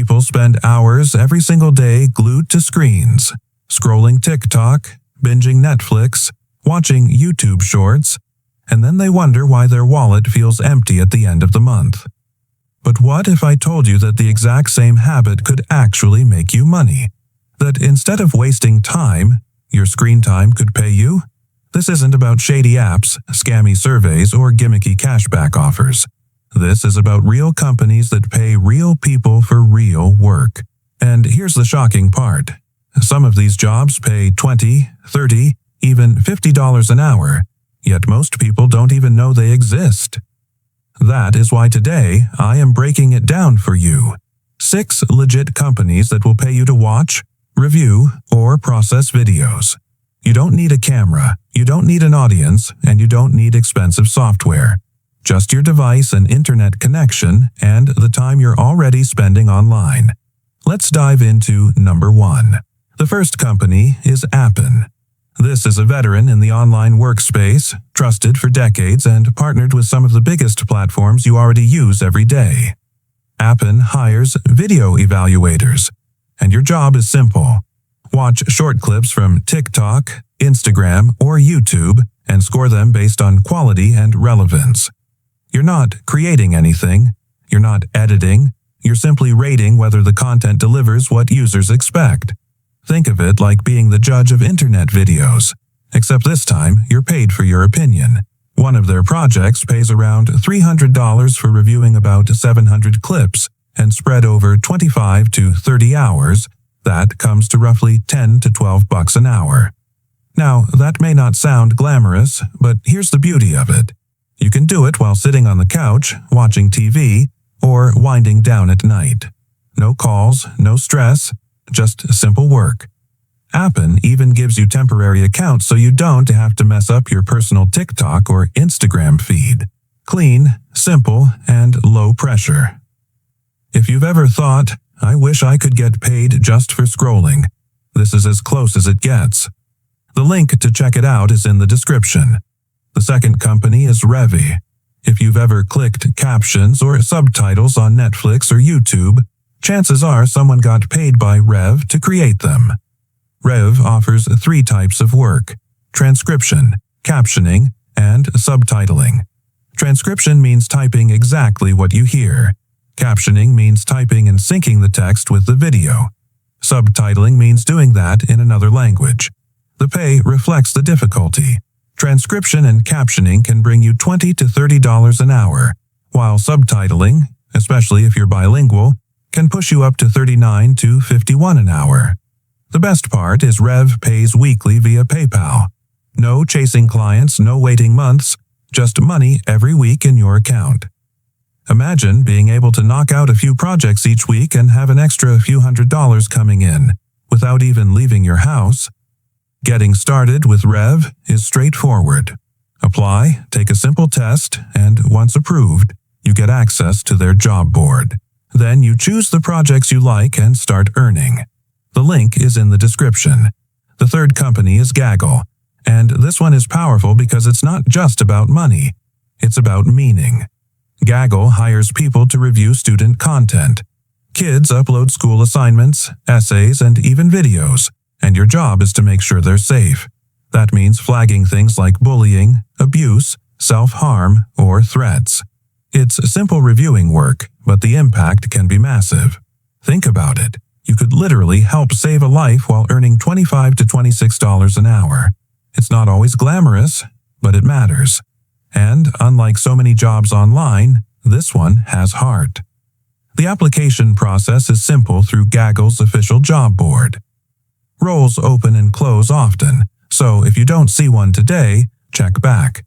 people spend hours every single day glued to screens, scrolling TikTok, binging Netflix, watching YouTube shorts, and then they wonder why their wallet feels empty at the end of the month. But what if I told you that the exact same habit could actually make you money? That instead of wasting time, your screen time could pay you? This isn't about shady apps, scammy surveys, or gimmicky cashback offers. This is about real companies that pay real people for real work. And here's the shocking part. Some of these jobs pay $20, $30, even $50 an hour, yet most people don't even know they exist. That is why today I am breaking it down for you. 6 legit companies that will pay you to watch, review, or process videos. You don't need a camera, you don't need an audience, and you don't need expensive software. Just your device and internet connection and the time you're already spending online. Let's dive into number 1. The first company is Appen. This is a veteran in the online workspace, trusted for decades and partnered with some of the biggest platforms you already use every day. Appen hires video evaluators, and your job is simple. Watch short clips from TikTok, Instagram, or YouTube and score them based on quality and relevance. You're not creating anything, you're not editing, you're simply rating whether the content delivers what users expect. Think of it like being the judge of internet videos, except this time you're paid for your opinion. One of their projects pays around $300 for reviewing about 700 clips and spread over 25 to 30 hours. That comes to roughly $10 to $12 an hour. Now, that may not sound glamorous, but here's the beauty of it. You can do it while sitting on the couch, watching TV, or winding down at night. No calls, no stress, just simple work. Appen even gives you temporary accounts so you don't have to mess up your personal TikTok or Instagram feed. Clean, simple, and low pressure. If you've ever thought, I wish I could get paid just for scrolling, this is as close as it gets. The link to check it out is in the description. The second company is Revi. If you've ever clicked captions or subtitles on Netflix or YouTube, chances are someone got paid by Rev to create them. Rev offers 3 types of work: transcription, captioning, and subtitling. Transcription means typing exactly what you hear. Captioning means typing and syncing the text with the video. Subtitling means doing that in another language. The pay reflects the difficulty. Transcription and captioning can bring you $20 to $30 an hour, while subtitling, especially if you're bilingual, can push you up to $39 to $51 an hour. The best part is Rev pays weekly via PayPal. No chasing clients, no waiting months, just money every week in your account. Imagine being able to knock out a few projects each week and have an extra few $100s coming in, without even leaving your house. Getting started with Rev is straightforward. Apply, take a simple test, and once approved, you get access to their job board. Then you choose the projects you like and start earning. The link is in the description. The third company is Gaggle, and this one is powerful because it's not just about money, it's about meaning. Gaggle hires people to review student content. Kids upload school assignments, essays, and even videos, and your job is to make sure they're safe. That means flagging things like bullying, abuse, self-harm, or threats. It's simple reviewing work, but the impact can be massive. Think about it. You could literally help save a life while earning $25 to $26 an hour. It's not always glamorous, but it matters. And unlike so many jobs online, this one has heart. The application process is simple through Gaggle's official job board. Roles open and close often, so if you don't see one today, check back.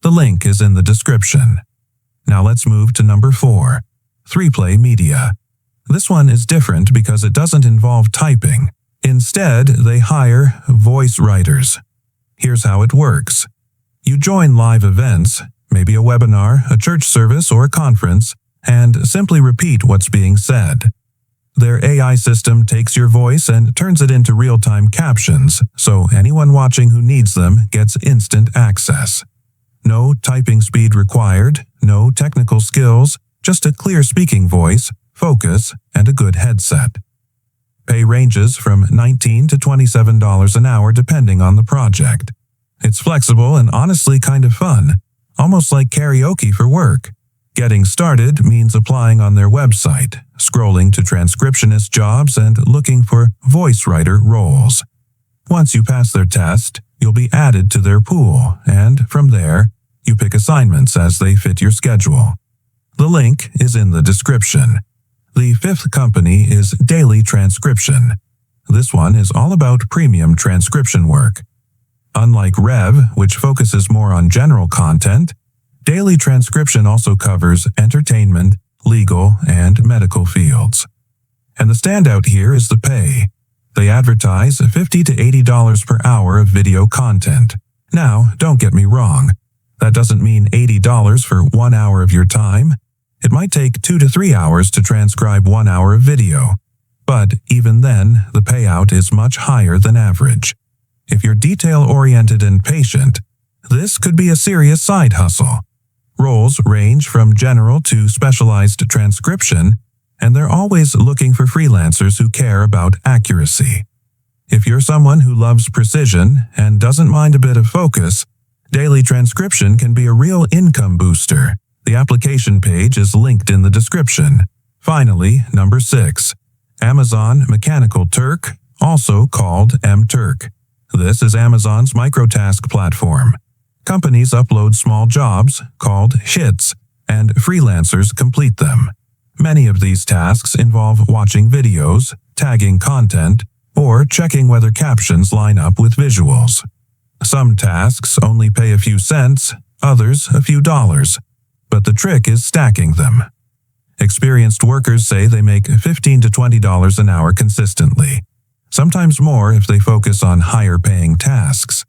The link is in the description. Now let's move to number 4, 3Play Media. This one is different because it doesn't involve typing. Instead, they hire voice writers. Here's how it works. You join live events, maybe a webinar, a church service, or a conference, and simply repeat what's being said. Their AI system takes your voice and turns it into real-time captions, so anyone watching who needs them gets instant access. No typing speed required, no technical skills, just a clear speaking voice, focus, and a good headset. Pay ranges from $19 to $27 an hour depending on the project. It's flexible and honestly kind of fun, almost like karaoke for work. Getting started means applying on their website, scrolling to transcriptionist jobs, and looking for voice writer roles. Once you pass their test, you'll be added to their pool, and from there, you pick assignments as they fit your schedule. The link is in the description. The fifth company is Daily Transcription. This one is all about premium transcription work. Unlike Rev, which focuses more on general content, Daily Transcription also covers entertainment, legal, and medical fields. And the standout here is the pay. They advertise $50 to $80 per hour of video content. Now, don't get me wrong. That doesn't mean $80 for 1 hour of your time. It might take 2 to 3 hours to transcribe 1 hour of video. But even then, the payout is much higher than average. If you're detail-oriented and patient, this could be a serious side hustle. Roles range from general to specialized transcription, and they're always looking for freelancers who care about accuracy. If you're someone who loves precision and doesn't mind a bit of focus, Daily Transcription can be a real income booster. The application page is linked in the description. Finally, number 6. Amazon Mechanical Turk, also called M-Turk. This is Amazon's microtask platform. Companies upload small jobs, called hits, and freelancers complete them. Many of these tasks involve watching videos, tagging content, or checking whether captions line up with visuals. Some tasks only pay a few cents, others a few dollars, but the trick is stacking them. Experienced workers say they make $15 to $20 an hour consistently, sometimes more if they focus on higher-paying tasks.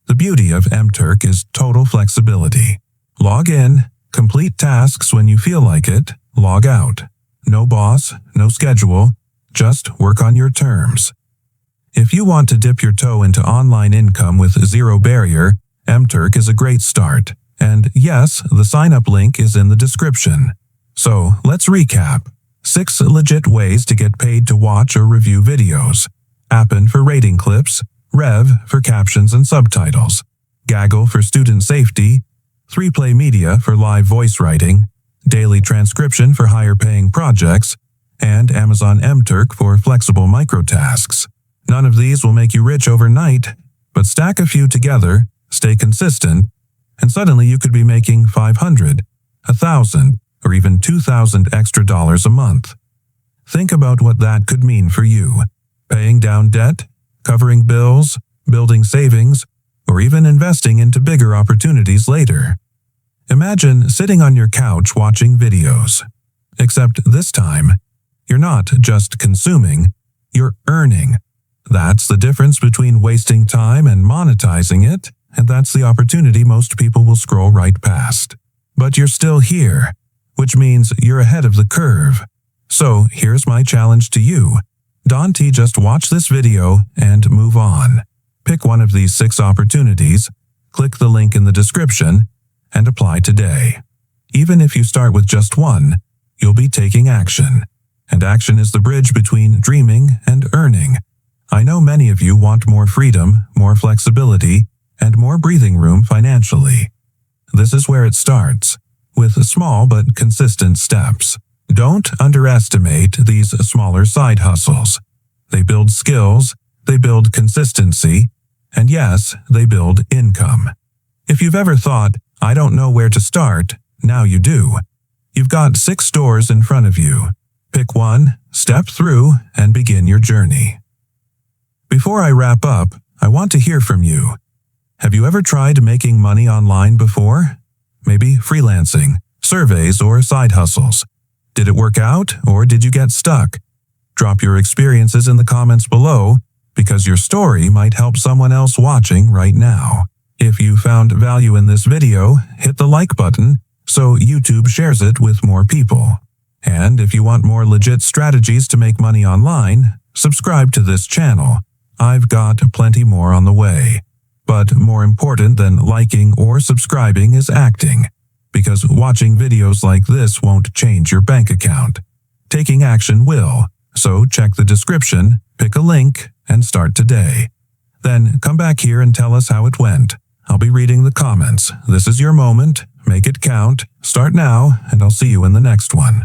The beauty of M-Turk is total flexibility. Log in, complete tasks when you feel like it, log out. No boss, no schedule, just work on your terms. If you want to dip your toe into online income with zero barrier, M-Turk is a great start. And yes, the sign-up link is in the description. So, let's recap. 6 legit ways to get paid to watch or review videos. Appen for rating clips, Rev for captions and subtitles, Gaggle for student safety, 3Play Media for live voice writing, Daily Transcription for higher-paying projects, and Amazon M-Turk for flexible microtasks. None of these will make you rich overnight, but stack a few together, stay consistent, and suddenly you could be making $500, $1,000, or even $2,000 extra dollars a month. Think about what that could mean for you. Paying down debt, covering bills, building savings, or even investing into bigger opportunities later. Imagine sitting on your couch watching videos. Except this time, you're not just consuming, you're earning. That's the difference between wasting time and monetizing it, and that's the opportunity most people will scroll right past. But you're still here, which means you're ahead of the curve. So here's my challenge to you. Don't just watch this video and move on. Pick one of these 6 opportunities, click the link in the description, and apply today. Even if you start with just one, you'll be taking action. And action is the bridge between dreaming and earning. I know many of you want more freedom, more flexibility, and more breathing room financially. This is where it starts, with small but consistent steps. Don't underestimate these smaller side hustles. They build skills, they build consistency, and yes, they build income. If you've ever thought, I don't know where to start, now you do. You've got 6 doors in front of you. Pick one, step through, and begin your journey. Before I wrap up, I want to hear from you. Have you ever tried making money online before? Maybe freelancing, surveys, or side hustles. Did it work out, or did you get stuck? Drop your experiences in the comments below, because your story might help someone else watching right now. If you found value in this video, hit the like button so YouTube shares it with more people. And if you want more legit strategies to make money online, subscribe to this channel. I've got plenty more on the way. But more important than liking or subscribing is acting, because watching videos like this won't change your bank account. Taking action will. So check the description, pick a link, and start today. Then come back here and tell us how it went. I'll be reading the comments. This is your moment. Make it count. Start now, and I'll see you in the next one.